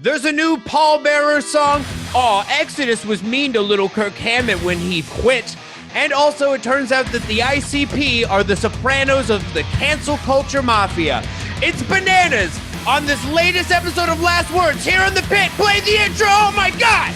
There's a new Pallbearer song. Aw, Exodus was mean to little Kirk Hammett when he quit. And also, it turns out that the ICP are the Sopranos of the cancel culture mafia. It's bananas on this latest episode of Last Words here in the pit. Play the intro. Oh my God.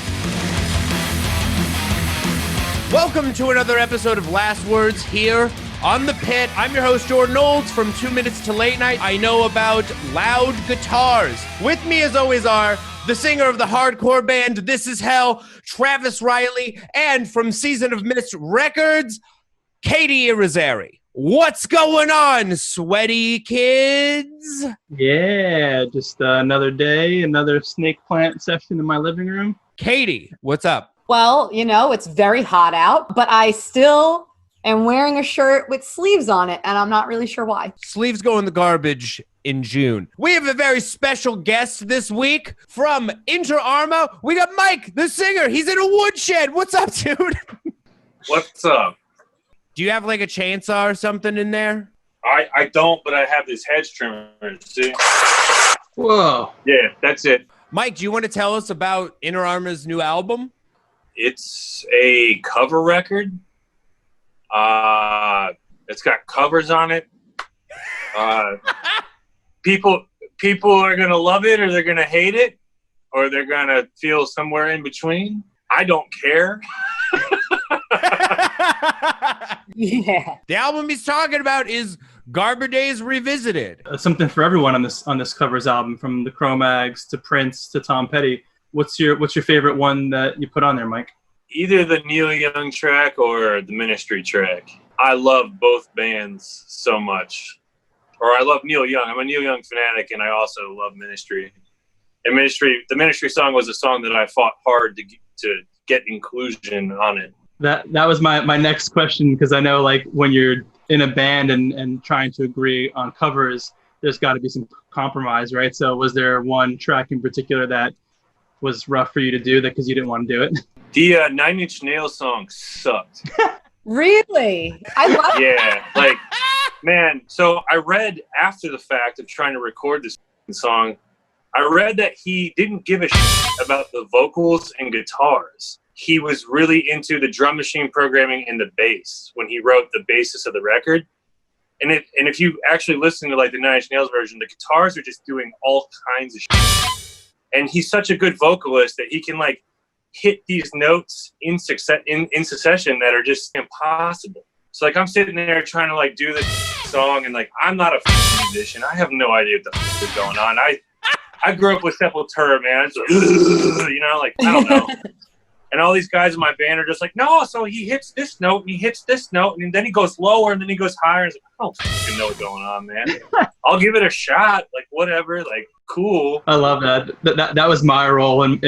Welcome to another episode of Last Words here on the pit. I'm your host, Jordan Olds from 2 Minutes to Late Night. I know about loud guitars. With me, as always, are the singer of the hardcore band This Is Hell, Travis Reilly, and from Season of Mist Records, Katy Irizarry. What's going on, sweaty kids? Yeah, just another day, another snake plant session in my living room. Katy, what's up? Well, you know, it's very hot out, but I still am wearing a shirt with sleeves on it, and I'm not really sure why. Sleeves go in the garbage in June. We have a very special guest this week from Arma. We got Mike, the singer. He's in a woodshed. What's up, dude? What's up? Do you have like a chainsaw or something in there? I don't, but I have this hedge trimmer. See? Whoa. Yeah, that's it. Mike, do you want to tell us about Arma's new album? It's a cover record. It's got covers on it. People are gonna love it, or they're gonna hate it, or they're gonna feel somewhere in between. I don't care. Yeah. The album he's talking about is Garber Days Revisited. Something for everyone on this covers album, from the Cro-Mags to Prince to Tom Petty. What's your favorite one that you put on there, Mike? Either the Neil Young track or the Ministry track. I love both bands so much. Or I love Neil Young. I'm a Neil Young fanatic, and I also love Ministry. And the Ministry song was a song that I fought hard to get inclusion on it. That was my next question, because I know, like, when you're in a band and trying to agree on covers, there's got to be some compromise, right? So was there one track in particular that was rough for you to do that because you didn't want to do it? The 9 Inch Nails song sucked. Really? I love it. Yeah, like, man, so I read after the fact of trying to record this song, I read that he didn't give a shit about the vocals and guitars. He was really into the drum machine programming and the bass when he wrote the basis of the record. And if you actually listen to like the 9 Inch Nails version, the guitars are just doing all kinds of shit. And he's such a good vocalist that he can like hit these notes in succession that are just impossible. So like I'm sitting there trying to like do this song, and like I'm not a musician. I have no idea what the is going on. I grew up with Sepultura, man. It's like, you know, like I don't know. And all these guys in my band are just like, no, so he hits this note, and he hits this note, and then he goes lower, and then he goes higher. And it's like, I don't fucking know what's going on, man. I'll give it a shot, like whatever, like cool. I love that. That was my role, and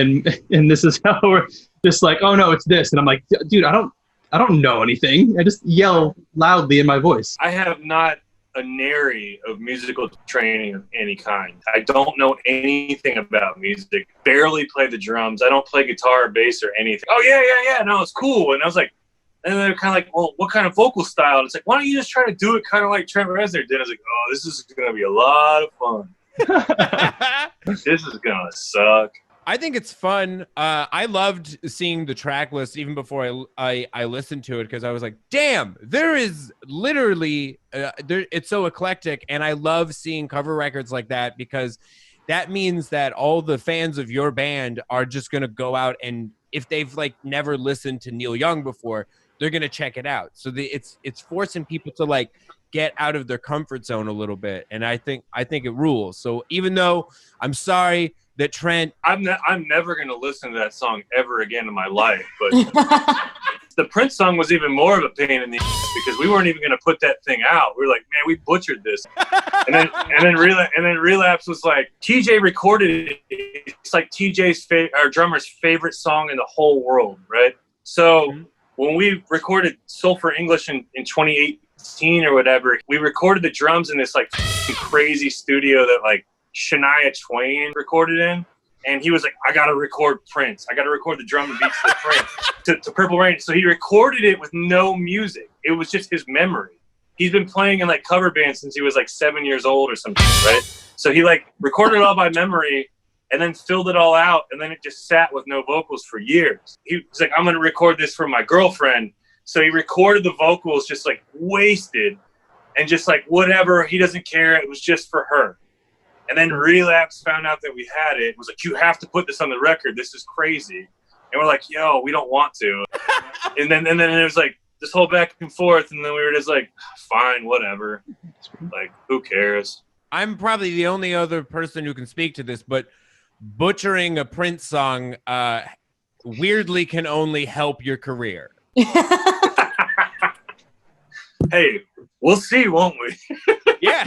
This Is How we're just like, oh no, it's this, and I'm like, dude, I don't know anything. I just yell loudly in my voice. I have not a nary of musical training of any kind. I don't know anything about music. Barely play the drums. I don't play guitar or bass or anything. Oh yeah. No, it's cool. And I was like, and they're kind of like, well, what kind of vocal style? And it's like, why don't you just try to do it kind of like Trent Reznor did? I was like, oh, this is gonna be a lot of fun. This is gonna suck. I think it's fun. I loved seeing the track list even before I listened to it, because I was like, damn, there is literally, it's so eclectic. And I love seeing cover records like that, because that means that all the fans of your band are just going to go out, and if they've like never listened to Neil Young before, they're going to check it out. So it's forcing people to like get out of their comfort zone a little bit. And I think it rules. So even though I'm sorry that Trent, I'm never going to listen to that song ever again in my life. But the Prince song was even more of a pain in the ass, because we weren't even going to put that thing out. We were like, man, we butchered this. And then Relapse was like, TJ recorded it. It's like TJ's our drummer's favorite song in the whole world, right? So when we recorded Sulphur English in 2018 or whatever, we recorded the drums in this like crazy studio that like Shania Twain recorded in, and he was like, I gotta record Prince. I gotta record the drum and beats to Prince to Purple Rain. So he recorded it with no music. It was just his memory. He's been playing in like cover bands since he was like 7 years old or something, right? So he like recorded it all by memory, and then filled it all out, and then it just sat with no vocals for years. He was like, I'm going to record this for my girlfriend. So he recorded the vocals just like wasted and just like whatever. He doesn't care. It was just for her. And then Relapse found out that we had it. It was like, you have to put this on the record. This is crazy. And we're like, yo, we don't want to. and then it was like this whole back and forth. And then we were just like, fine, whatever. Like, who cares? I'm probably the only other person who can speak to this, but butchering a Prince song weirdly can only help your career. Hey, we'll see, won't we? Yeah.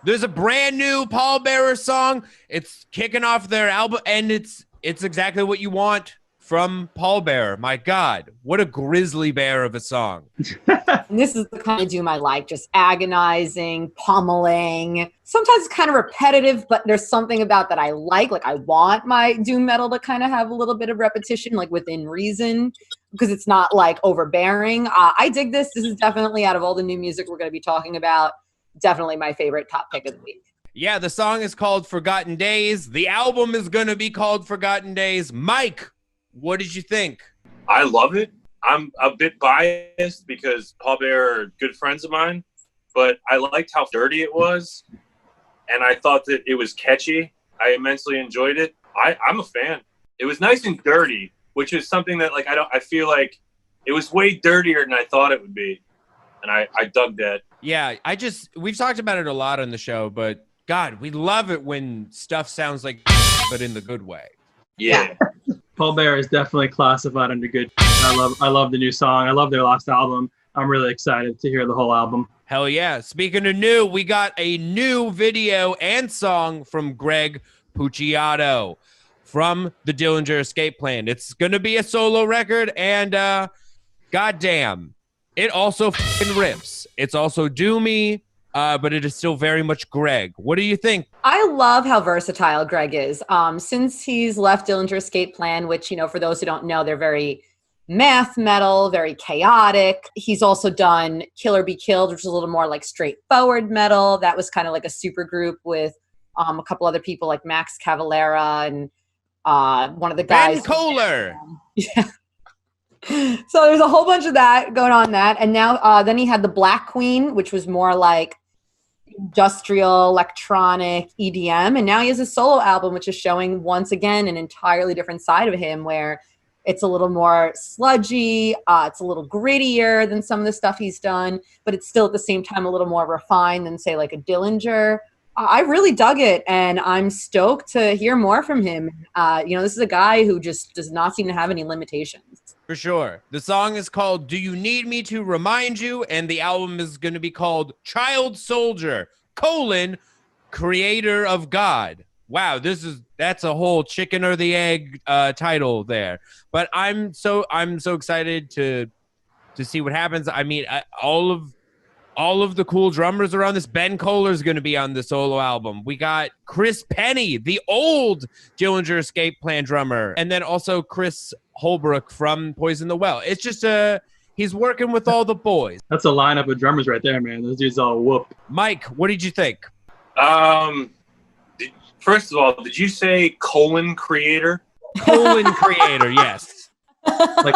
There's a brand new Pallbearer song. It's kicking off their album, and it's exactly what you want from Pallbearer. My God, what a grizzly bear of a song. And this is the kind of doom I like, just agonizing, pummeling. Sometimes it's kind of repetitive, but there's something about that I like. Like, I want my doom metal to kind of have a little bit of repetition, like within reason, because it's not like overbearing. I dig this. This is definitely, out of all the new music we're going to be talking about, definitely my favorite top pick of the week. Yeah, the song is called Forgotten Days. The album is going to be called Forgotten Days. Mike, what did you think? I love it. I'm a bit biased because Pallbearer are good friends of mine, but I liked how dirty it was, and I thought that it was catchy. I immensely enjoyed it. I'm a fan. It was nice and dirty, which is something that like I feel like it was way dirtier than I thought it would be, and I dug that. Yeah, we've talked about it a lot on the show, but God, we love it when stuff sounds like but in the good way. Yeah. Pallbearer is definitely classified under good. I love the new song. I love their last album. I'm really excited to hear the whole album. Hell yeah. Speaking of new, we got a new video and song from Greg Puciato from the Dillinger Escape Plan. It's going to be a solo record, and goddamn, it also fucking rips. It's also doomy, but it is still very much Greg. What do you think? I love how versatile Greg is. Since he's left Dillinger Escape Plan, which, you know, for those who don't know, they're very math metal, very chaotic. He's also done Kill or Be Killed, which is a little more like straightforward metal. That was kind of like a super group with a couple other people like Max Cavalera and one of the guys. Ben Kohler. Yeah. So there's a whole bunch of that going on that. And now then he had the Black Queen, which was more like industrial, electronic, EDM. And now he has a solo album, which is showing once again an entirely different side of him, where it's a little more sludgy. It's a little grittier than some of the stuff he's done, but it's still at the same time a little more refined than, say, like a Dillinger. I really dug it, and I'm stoked to hear more from him. This is a guy who just does not seem to have any limitations. For sure. The song is called Do You Need Me to Remind You? And the album is going to be called Child Soldier, Creator of God. Wow, that's a whole chicken or the egg title there. But I'm so excited to see what happens. I mean, all of the cool drummers are on this. Ben Kohler is going to be on the solo album. We got Chris Penny, the old Dillinger Escape Plan drummer, and then also Chris Holbrook from Poison the Well. It's just he's working with all the boys. That's a lineup of drummers right there, man. Those dudes all whoop. Mike, what did you think? First of all, did you say Creator? Creator, yes. Like,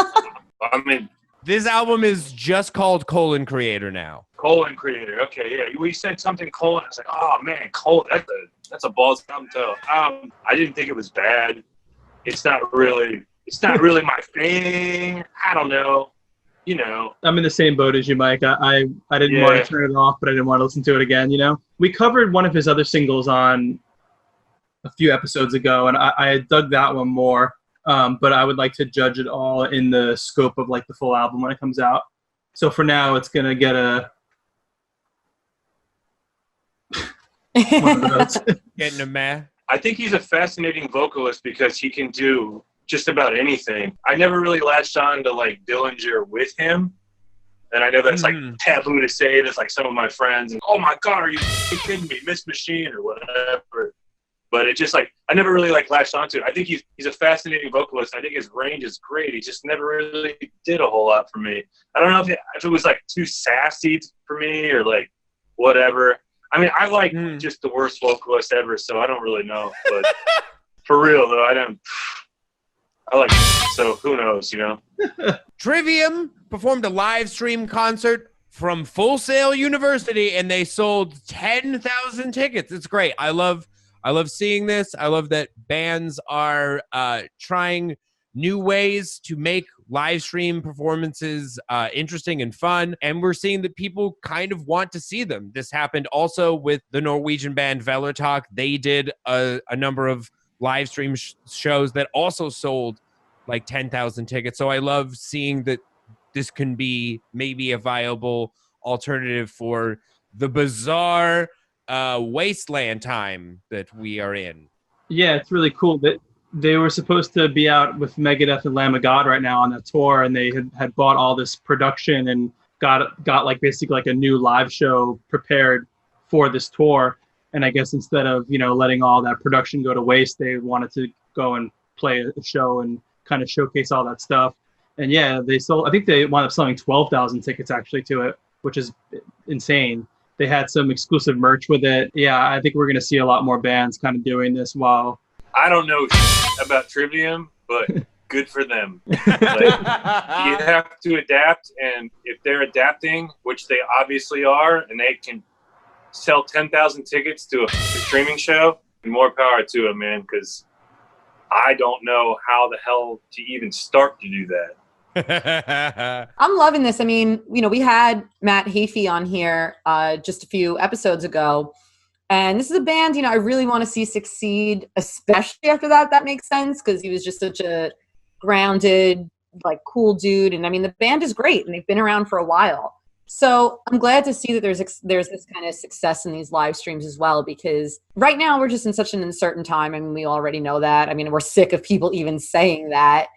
I mean, this album is just called Creator now. Creator. Okay, yeah. We said something colon. I was like, oh man, that's a balls album too. I didn't think it was bad. It's not really my thing. I don't know. You know. I'm in the same boat as you, Mike. I didn't want to turn it off, but I didn't want to listen to it again, you know? We covered one of his other singles on a few episodes ago, and I dug that one more. But I would like to judge it all in the scope of like the full album when it comes out. So for now, it's gonna get a one of those. Getting a meh. I think he's a fascinating vocalist because he can do just about anything. I never really latched on to like Dillinger with him, and I know that's like taboo to say. That's like some of my friends, and oh my God, are you kidding me, Miss Machine or whatever. But it just like I never really like latched onto it. I think he's a fascinating vocalist. I think his range is great. He just never really did a whole lot for me. I don't know if it was like too sassy for me or like whatever. I mean, I like just the worst vocalist ever, so I don't really know. But for real though, I like so who knows, you know? Trivium performed a live stream concert from Full Sail University, and they sold 10,000 tickets. It's great. I love seeing this. I love that bands are trying new ways to make live stream performances interesting and fun, and we're seeing that people kind of want to see them. This happened also with the Norwegian band Velertak. They did a number of live stream shows that also sold like 10,000 tickets. So I love seeing that this can be maybe a viable alternative for the bizarre wasteland time that we are in. Yeah, it's really cool that they were supposed to be out with Megadeth and Lamb of God right now on that tour, and they had bought all this production and got like basically like a new live show prepared for this tour. And I guess instead of, you know, letting all that production go to waste, they wanted to go and play a show and kind of showcase all that stuff. And yeah, I think they wound up selling 12,000 tickets actually to it, which is insane. They had some exclusive merch with it. Yeah, I think we're going to see a lot more bands kind of doing this while. I don't know about Trivium, but good for them. Like, you have to adapt, and if they're adapting, which they obviously are, and they can sell 10,000 tickets to a streaming show, more power to them, man, because I don't know how the hell to even start to do that. I'm loving this. I mean, you know, we had Matt Heafy on here just a few episodes ago, and this is a band, you know, I really want to see succeed, especially after that makes sense, because he was just such a grounded, like, cool dude. And I mean, the band is great, and they've been around for a while. So I'm glad to see that there's this kind of success in these live streams as well, because right now we're just in such an uncertain time. I mean, we already know that. I mean, we're sick of people even saying that.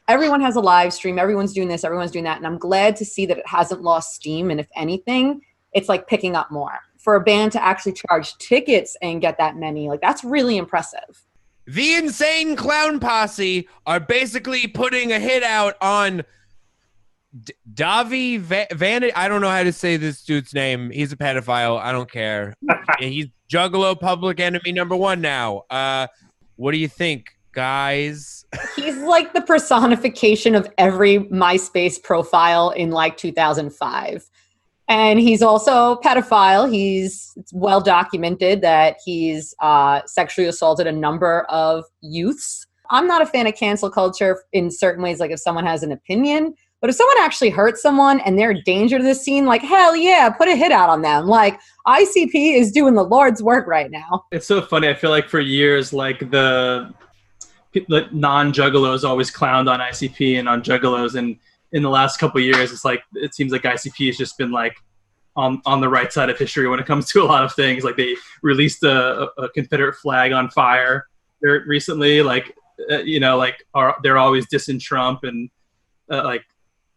Everyone has a live stream. Everyone's doing this. Everyone's doing that. And I'm glad to see that it hasn't lost steam. And if anything, it's like picking up more. For a band to actually charge tickets and get that many, like, that's really impressive. The Insane Clown Posse are basically putting a hit out on Dahvie, Vanity. I don't know how to say this dude's name. He's a pedophile. I don't care. He's Juggalo public enemy #1 now. What do you think, guys? He's like the personification of every MySpace profile in like 2005. And he's also a pedophile. It's well documented that he's sexually assaulted a number of youths. I'm not a fan of cancel culture in certain ways, like if someone has an opinion. But if someone actually hurts someone and they're a danger to the scene, like, hell yeah, put a hit out on them. Like, ICP is doing the Lord's work right now. It's so funny. I feel like for years, like, the non-juggalos always clowned on ICP and on juggalos. And in the last couple of years, it's like, it seems like ICP has just been, like, on the right side of history when it comes to a lot of things. Like, they released a Confederate flag on fire recently. Like, you know, like, they're always dissing Trump, and, like,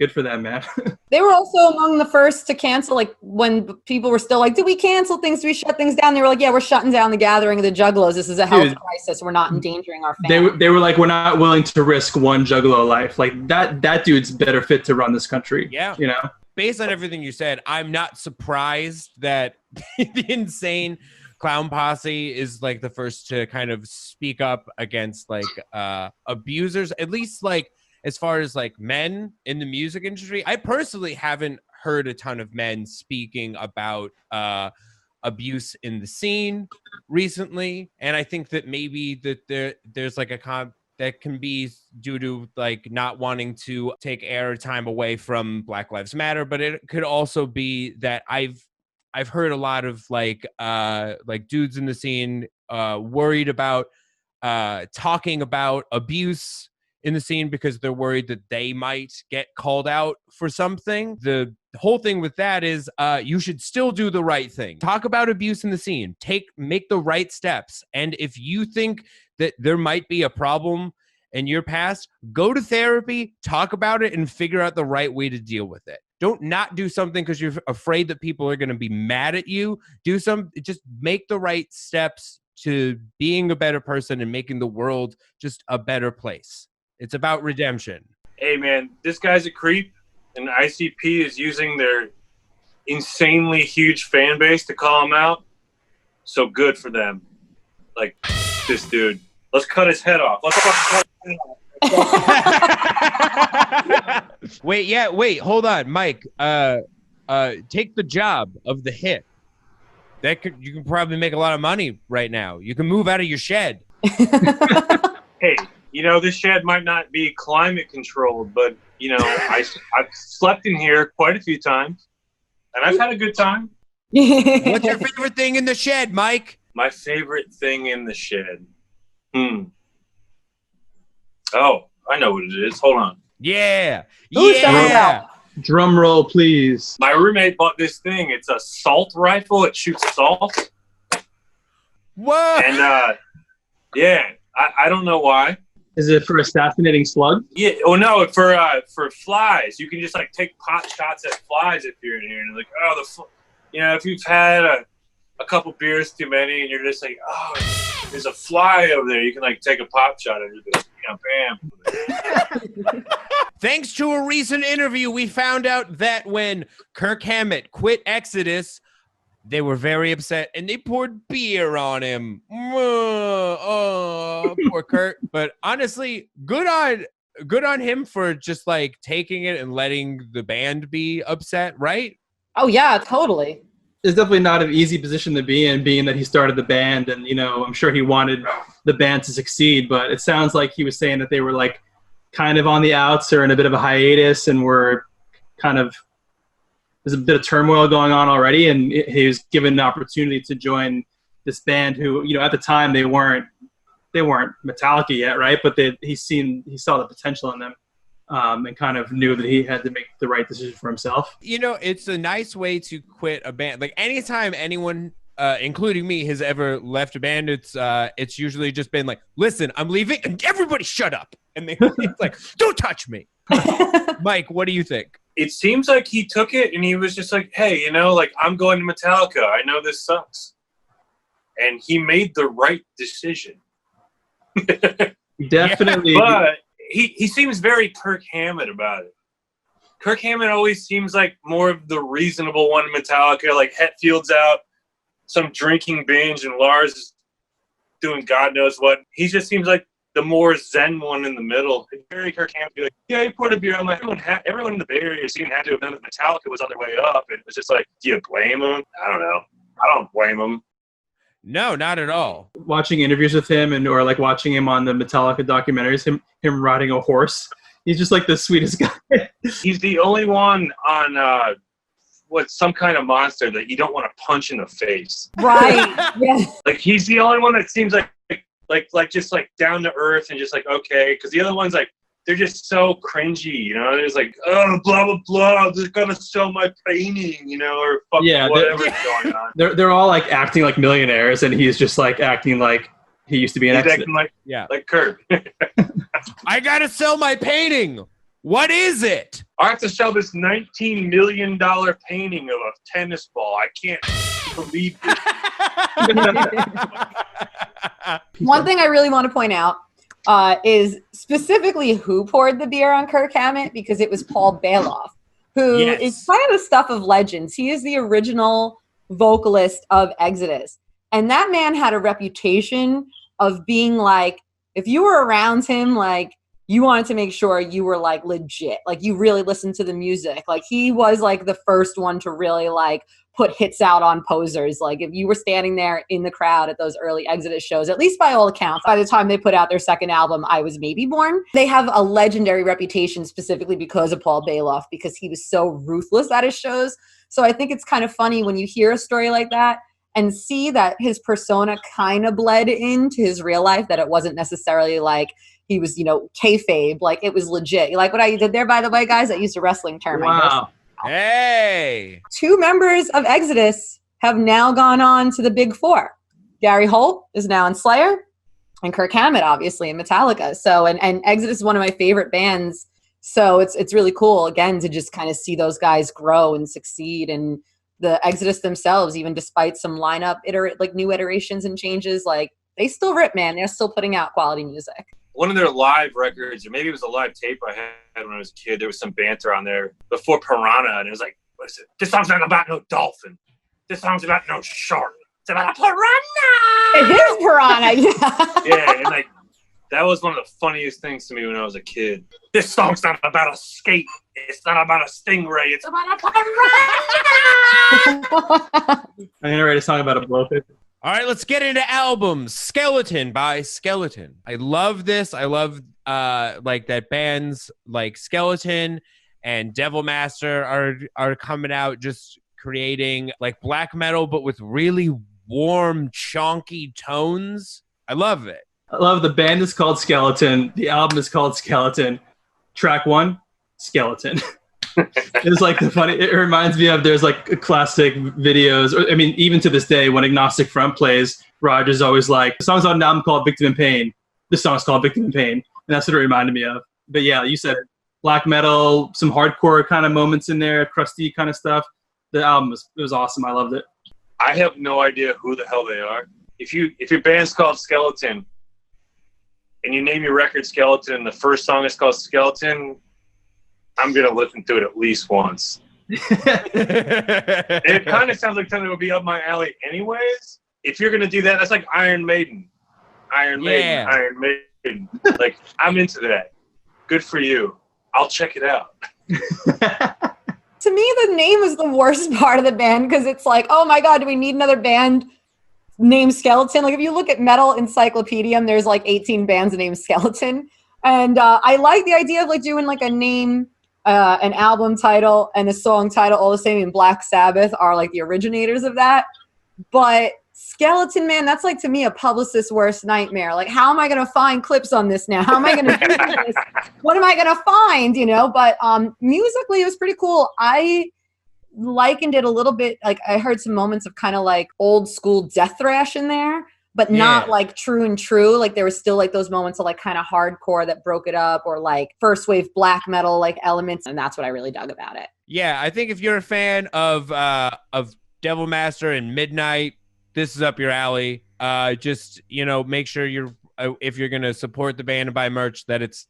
good for them, man. They were also among the first to cancel, like, when people were still like, do we cancel things? Do we shut things down? They were like, yeah, we're shutting down the gathering of the juggalos. This is a health crisis. We're not endangering our fans. They were like, we're not willing to risk one juggalo life. Like, that dude's better fit to run this country. Yeah. You know? Based on everything you said, I'm not surprised that the Insane Clown Posse is like the first to kind of speak up against like abusers, at least like as far as like men in the music industry. I personally haven't heard a ton of men speaking about abuse in the scene recently, and I think that maybe that there's like a that can be due to like not wanting to take airtime away from Black Lives Matter, but it could also be that I've heard a lot of like dudes in the scene worried about talking about abuse in the scene because they're worried that they might get called out for something. The whole thing with that is you should still do the right thing. Talk about abuse in the scene. Make the right steps. And if you think that there might be a problem in your past, go to therapy, talk about it, and figure out the right way to deal with it. Don't not do something because you're afraid that people are going to be mad at you. Just make the right steps to being a better person and making the world just a better place. It's about redemption. Hey, man, this guy's a creep, and ICP is using their insanely huge fan base to call him out. So good for them. Like, this dude. Let's cut his head off. Let's cut his head off. Wait, hold on, Mike. Take the job of the hit. You can probably make a lot of money right now. You can move out of your shed. Hey, this shed might not be climate controlled, but I've slept in here quite a few times, and I've had a good time. What's your favorite thing in the shed, Mike? My favorite thing in the shed. Oh, I know what it is. Hold on. Yeah. Who's talking about? Drum roll, please. My roommate bought this thing. It's a salt rifle. It shoots salt. Whoa. And yeah, I don't know why. Is it for assassinating slugs? Yeah. Oh no, for flies. You can just like take pot shots at flies if you're in here, and like, oh, if you've had a couple beers too many, and you're just like, oh, there's a fly over there. You can like take a pop shot at it. Bam. Thanks to a recent interview, we found out that when Kirk Hammett quit Exodus, they were very upset and they poured beer on him. Oh, poor Kirk. But honestly, good on him for just like taking it and letting the band be upset, right? Oh yeah, totally. It's definitely not an easy position to be in, being that he started the band, and I'm sure he wanted the band to succeed. But it sounds like he was saying that they were like kind of on the outs or in a bit of a hiatus, and were kind of, there's a bit of turmoil going on already, and he was given an opportunity to join this band who, at the time they weren't Metallica yet, right? But he saw the potential in them. And kind of knew that he had to make the right decision for himself. It's a nice way to quit a band. Like anytime anyone, including me, has ever left a band, it's usually just been like, listen, I'm leaving, and everybody shut up. And it's like, don't touch me. Mike, what do you think? It seems like he took it and he was just like, hey, like I'm going to Metallica. I know this sucks. And he made the right decision. Definitely. Yeah, but he seems very Kirk Hammett about it. Kirk Hammett always seems like more of the reasonable one in Metallica. Like Hetfield's out, some drinking binge, and Lars is doing God knows what. He just seems like the more zen one in the middle. It's very Kirk Hammett. Be like, yeah, he poured a beer. I'm like, everyone in the Bay Area scene had to have known that Metallica was on their way up. And it was just like, do you blame him? I don't know. I don't blame him. No, not at all. Watching interviews with him or like watching him on the Metallica documentaries, him riding a horse. He's just like the sweetest guy. He's the only one on some kind of monster that you don't want to punch in the face. Right. Yeah. Like he's the only one that seems like just like down to earth and just like okay, because the other ones like they're just so cringy, It's like, oh, blah blah blah. I'm just gonna sell my painting, or fucking whatever's going on. They're all like acting like millionaires, and he's just like acting like he used to be an acting like Kirk. I gotta sell my painting. What is it? I have to sell this $19 million painting of a tennis ball. I can't believe it. One thing I really want to point out is specifically who poured the beer on Kirk Hammett, because it was Paul Bailoff, who is kind of the stuff of legends. He is the original vocalist of Exodus. And that man had a reputation of being like, if you were around him, like, you wanted to make sure you were like legit, like you really listened to the music. Like he was like the first one to really like put hits out on posers. Like if you were standing there in the crowd at those early Exodus shows, at least by all accounts, by the time they put out their second album, I Was Maybe Born, they have a legendary reputation specifically because of Paul Bailoff, because he was so ruthless at his shows. So I think it's kind of funny when you hear a story like that and see that his persona kind of bled into his real life, that it wasn't necessarily like he was, kayfabe, like it was legit. You like what I did there, by the way, guys? I used a wrestling term. Wow. Hey. 2 members of Exodus have now gone on to the Big Four. Gary Holt is now in Slayer, and Kirk Hammett, obviously, in Metallica. So, and Exodus is one of my favorite bands. So it's really cool, again, to just kind of see those guys grow and succeed. And the Exodus themselves, even despite some lineup, new iterations and changes, like they still rip, man. They're still putting out quality music. One of their live records, or maybe it was a live tape I had when I was a kid, there was some banter on there before Piranha, and it was like, Listen, this song's not about no dolphin. This song's about no shark. It's about a piranha. It is piranha. Yeah. Yeah, and like that was one of the funniest things to me when I was a kid. This song's not about a skate. It's not about a stingray. It's about a piranha. I'm gonna write a song about a blowfish. All right, let's get into albums. Skeleton by Skeleton. I love this. I love like that bands like Skeleton and Devil Master are coming out, just creating like black metal, but with really warm, chonky tones. I love it. I love the band is called Skeleton. The album is called Skeleton. Track 1, Skeleton. It's like the funny. It reminds me of there's like classic videos. Or, I mean, even to this day, when Agnostic Front plays, Roger's always like, the song's on an album called Victim in Pain. This song's called Victim in Pain, and that's what it reminded me of. But yeah, you said it. Black metal, some hardcore kind of moments in there, crusty kind of stuff. The album was awesome. I loved it. I have no idea who the hell they are. If your band's called Skeleton and you name your record Skeleton and the first song is called Skeleton, I'm going to listen to it at least once. It kind of sounds like something that would be up my alley anyways. If you're going to do that, that's like Iron Maiden. Iron Maiden. Like, I'm into that. Good for you. I'll check it out. To me, the name is the worst part of the band because it's like, oh my God, do we need another band named Skeleton? Like if you look at Metal Encyclopedia, there's like 18 bands named Skeleton. And I like the idea of like doing like a name, an album title and a song title all the same. And Black Sabbath are like the originators of that. But Skeleton, man, that's like to me a publicist's worst nightmare. Like, how am I going to find clips on this now? How am I going to do this? What am I going to find? You know, but musically it was pretty cool. I likened it a little bit, like I heard some moments of kind of like old school death thrash in there, but not like true and true. Like there was still like those moments of like kind of hardcore that broke it up, or like first wave black metal like elements, and that's what I really dug about it. Yeah, I think if you're a fan of Devil Master and Midnight, this is up your alley. Just, you know, make sure you're if you're gonna support the band and buy merch, that it's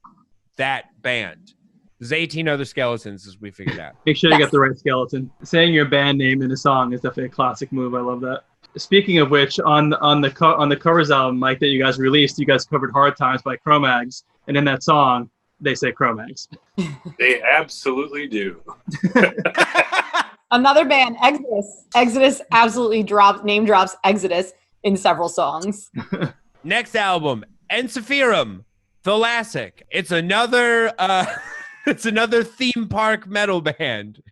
that band. There's 18 other Skeletons, as we figured out. Make sure you get the right skeleton. Saying your band name in a song is definitely a classic move. I love that. Speaking of which, on the covers album, Mike, that you guys released, you guys covered "Hard Times" by Cro-Mags, and in that song, they say Cro-Mags. They absolutely do. Another band, Exodus. Exodus absolutely name drops Exodus in several songs. Next album, Encephalum, Thalassic. It's another it's another theme park metal band.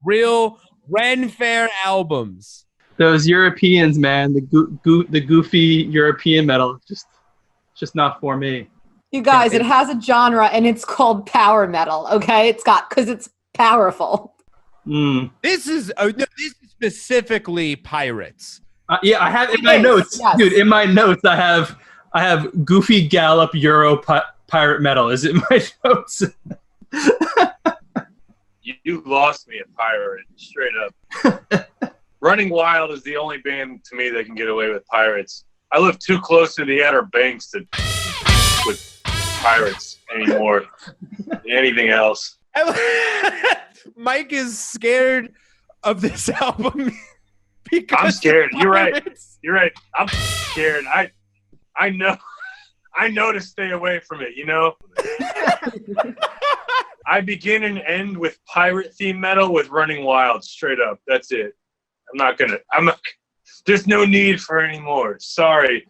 Real Ren Fair albums. Those Europeans, man, the goofy European metal, just not for me. You guys, it has a genre and it's called power metal. Okay, because it's powerful. This is specifically pirates. Yeah, I have in my notes, yes. Dude. In my notes, I have goofy gallop Euro pirate metal. Is it my notes? You lost me at pirate, straight up. Running Wild is the only band to me that can get away with pirates. I live too close to the Outer Banks to with pirates anymore than anything else. Mike is scared of this album. Because I'm scared. You're right. You're right. I'm scared. I know to stay away from it, you know? I begin and end with pirate theme metal with Running Wild, straight up. That's it. There's no need for any more. Sorry,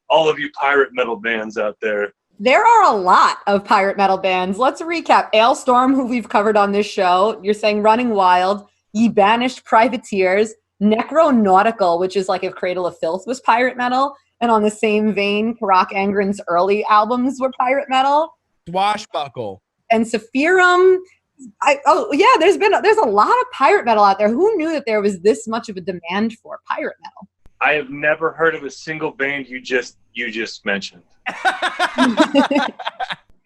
all of you pirate metal bands out there. There are a lot of pirate metal bands. Let's recap. Ailstorm, who we've covered on this show. You're saying Running Wild, Ye Banished Privateers, Necronautical, which is like if Cradle of Filth was pirate metal. And on the same vein, Karak Angren's early albums were pirate metal. Swashbuckle. And Sephirum. There's a lot of pirate metal out there. Who knew that there was this much of a demand for pirate metal? I have never heard of a single band you just mentioned.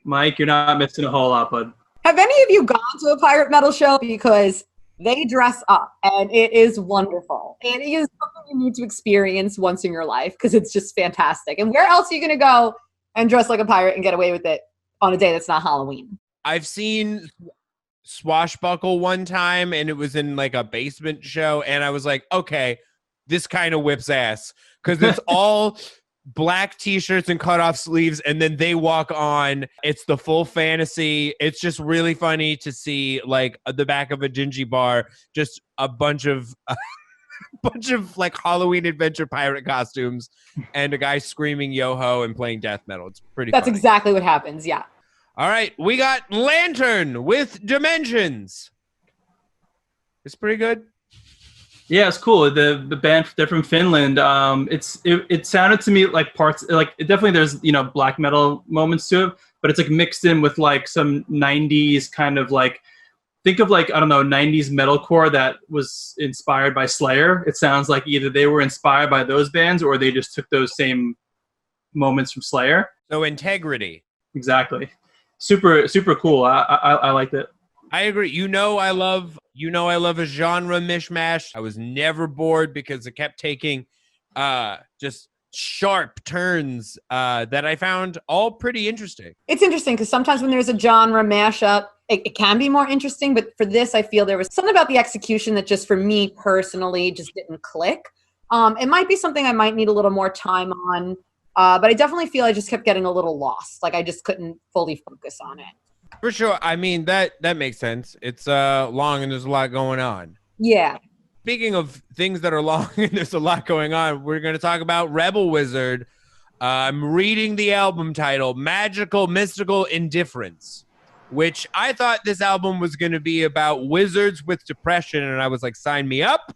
Mike, you're not missing a whole lot, bud. Have any of you gone to a pirate metal show? Because they dress up, and it is wonderful. It is something you need to experience once in your life because it's just fantastic. And where else are you going to go and dress like a pirate and get away with it on a day that's not Halloween? I've seen Swashbuckle one time, and it was in like a basement show, and I was like, okay, this kind of whips ass, because it's all black t-shirts and cut off sleeves, and then they walk on. It's the full fantasy. It's just really funny to see like the back of a dingy bar, just a bunch of like Halloween adventure pirate costumes and a guy screaming yo-ho and playing death metal. It's pretty That's funny. exactly what happens. Yeah. All right, we got Lantern with Dimensions. It's pretty good. Yeah, it's cool. The band, they're from Finland. It sounded to me like parts, like it definitely there's, you know, black metal moments to it, but it's like mixed in with like some 90s kind of like, think of like, I don't know, 90s metalcore that was inspired by Slayer. It sounds like either they were inspired by those bands or they just took those same moments from Slayer. So Integrity. Exactly. Super, super cool. I liked it. I agree. I love a genre mishmash. I was never bored because it kept taking just sharp turns that I found all pretty interesting. It's interesting because sometimes when there's a genre mashup, it can be more interesting. But for this, I feel there was something about the execution that just for me personally just didn't click. It might be something I might need a little more time on. But I definitely feel I just kept getting a little lost. Like I just couldn't fully focus on it. For sure. I mean, that makes sense. It's long and there's a lot going on. Yeah. Speaking of things that are long and there's a lot going on, we're going to talk about Rebel Wizard. I'm reading the album title, Magical Mystical Indifference, which I thought this album was going to be about wizards with depression. And I was like, sign me up.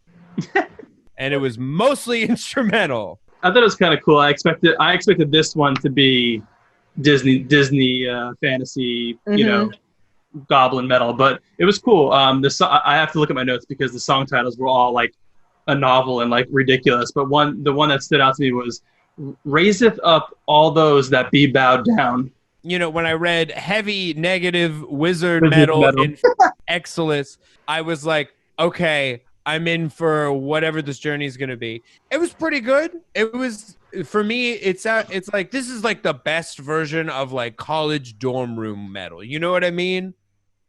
And it was mostly instrumental. I thought it was kind of cool. I expected this one to be Disney fantasy, you know, goblin metal, but it was cool. I have to look at my notes because the song titles were all like a novel and like ridiculous. But the one that stood out to me was "Raiseth up all those that be bowed down." You know, when I read heavy negative wizard metal in Exilus, I was like, okay, I'm in for whatever this journey is going to be. It was pretty good. It was, for me, it's like, this is like the best version of like college dorm room metal. You know what I mean?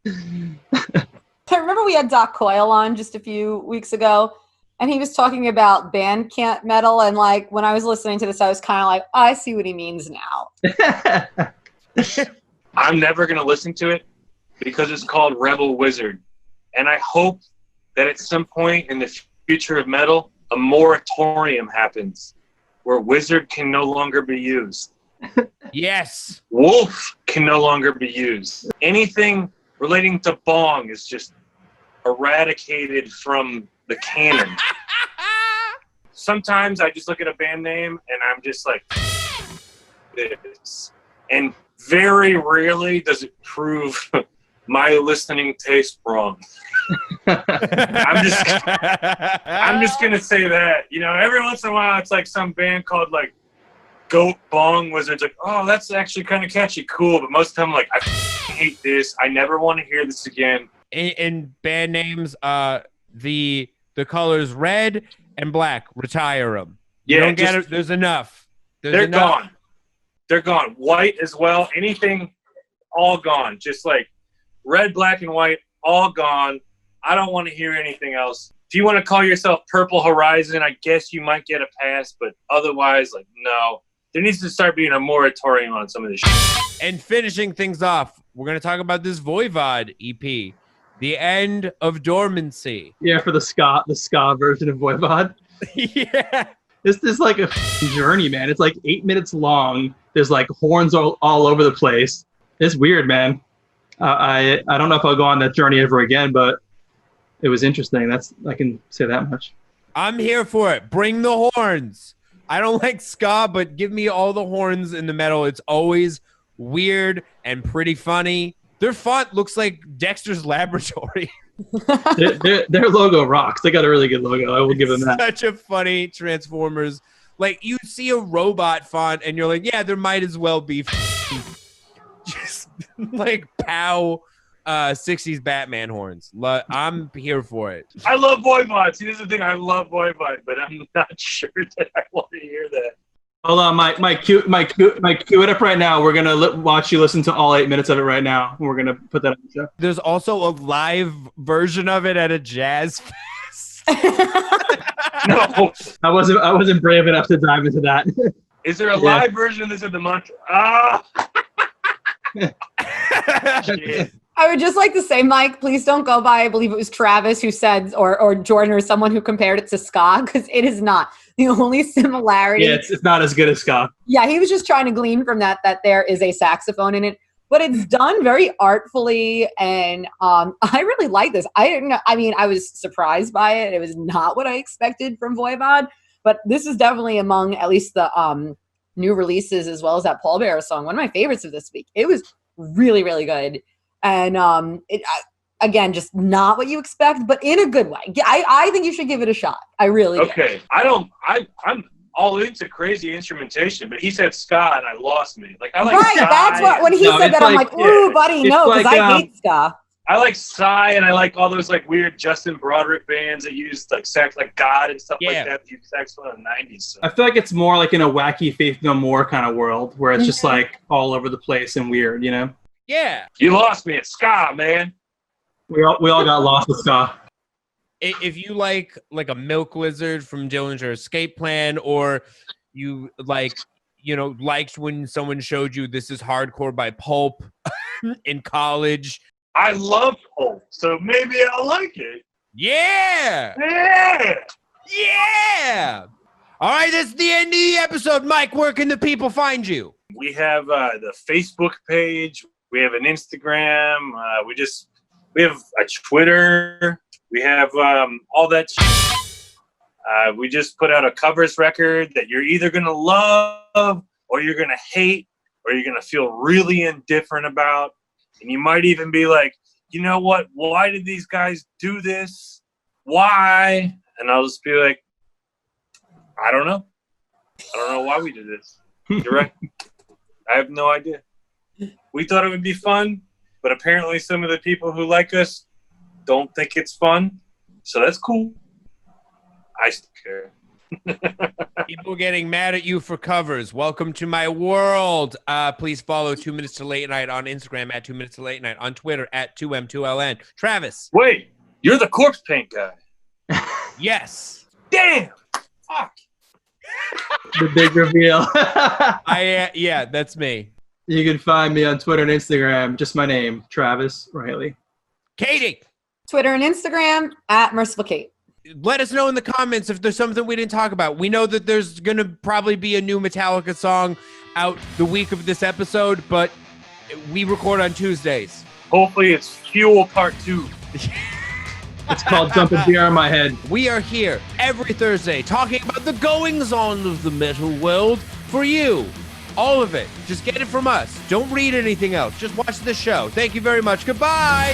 I remember we had Doc Coyle on just a few weeks ago, and he was talking about Bandcamp metal. And like, when I was listening to this, I was kind of like, oh, I see what he means now. I'm never going to listen to it because it's called Rebel Wizard. And I hope that at some point in the future of metal, a moratorium happens where wizard can no longer be used. Yes. Wolf can no longer be used. Anything relating to bong is just eradicated from the canon. Sometimes I just look at a band name and I'm just like, this. And very rarely does it prove my listening taste wrong. I'm just gonna say that, you know, every once in a while it's like some band called like Goat Bong Wizards, like, oh, that's actually kind of catchy, cool, but most of the time I'm like, I hate this, I never want to hear this again. In band names, the colors red and black, retire them. You don't get it. There's enough. They're gone. They're gone. White as well. Anything, all gone. Just like red, black, and white, all gone. I don't want to hear anything else. If you want to call yourself Purple Horizon, I guess you might get a pass, but otherwise, like, no. There needs to start being a moratorium on some of this shit. And finishing things off, we're going to talk about this Voivod EP, The End of Dormancy. Yeah, for the ska version of Voivod. Yeah. This is like a journey, man. It's like 8 minutes long. There's like horns all over the place. It's weird, man. I don't know if I'll go on that journey ever again, but it was interesting. I can say that much. I'm here for it. Bring the horns. I don't like ska, but give me all the horns in the metal. It's always weird and pretty funny. Their font looks like Dexter's Laboratory. their logo rocks. They got a really good logo. I will give them that. Such a funny Transformers. Like, you see a robot font and you're like, yeah, there might as well be just like POW 60s Batman horns. I'm here for it. I love Voivod. See, this is the thing. I love Voivod, but I'm not sure that I want to hear that. Hold on, Mike, cue it up right now. We're gonna watch you listen to all 8 minutes of it right now. We're gonna put that on the show. There's also a live version of it at a jazz fest. No. I wasn't brave enough to dive into that. Is there a live version of this at the mantra? Ah. Shit. I would just like to say, Mike, please don't go by, I believe it was Travis who said, or Jordan or someone who compared it to ska, because it is not. The only similarity. Yeah, it's not as good as ska. Yeah, he was just trying to glean from that there is a saxophone in it. But it's done very artfully, and I really like this. I was surprised by it. It was not what I expected from Voivod, but this is definitely among at least the new releases as well as that Pallbearer song. One of my favorites of this week. It was really, really good. And again, just not what you expect, but in a good way. I think you should give it a shot. I really do. Okay. I'm all into crazy instrumentation, but he said ska and I lost me. Like I like right, Psy. that's what when he said that, I'm like, ooh, buddy, no, because I hate ska. I like Psy and I like all those like weird Justin Broderick bands that use like sax, like God and stuff like that. Use saxophone in the 90s. So. I feel like it's more like in a wacky Faith No More kind of world where it's just like all over the place and weird, you know? Yeah. You lost me at ska, man. We all got lost with ska. If you like a Milk Lizard from Dillinger Escape Plan, or you liked when someone showed you This Is Hardcore by Pulp in college. I love Pulp, so maybe I'll like it. Yeah. Yeah. Yeah. All right, that's the end of the episode. Mike, where can the people find you? We have the Facebook page. We have an Instagram. We have a Twitter. We have all that shit. We just put out a covers record that you're either going to love or you're going to hate or you're going to feel really indifferent about. And you might even be like, you know what? Why did these guys do this? Why? And I'll just be like, I don't know. I don't know why we did this. You're right. I have no idea. We thought it would be fun, but apparently some of the people who like us don't think it's fun. So that's cool. I still care. People getting mad at you for covers. Welcome to my world. Please follow 2 Minutes to Late Night on Instagram at 2 Minutes to Late Night, on Twitter at 2M2LN. Travis. Wait, you're the corpse paint guy. Yes. Damn. Fuck. The big reveal. Yeah, that's me. You can find me on Twitter and Instagram. Just my name, Travis Reilly. Katie. Twitter and Instagram at Merciful Kate. Let us know in the comments if there's something we didn't talk about. We know that there's going to probably be a new Metallica song out the week of this episode, but we record on Tuesdays. Hopefully it's Fuel Part 2. It's called Dumping Beer on My Head. We are here every Thursday talking about the goings-on of the metal world for you. All of it. Just get it from us. Don't read anything else. Just watch the show. Thank you very much. Goodbye.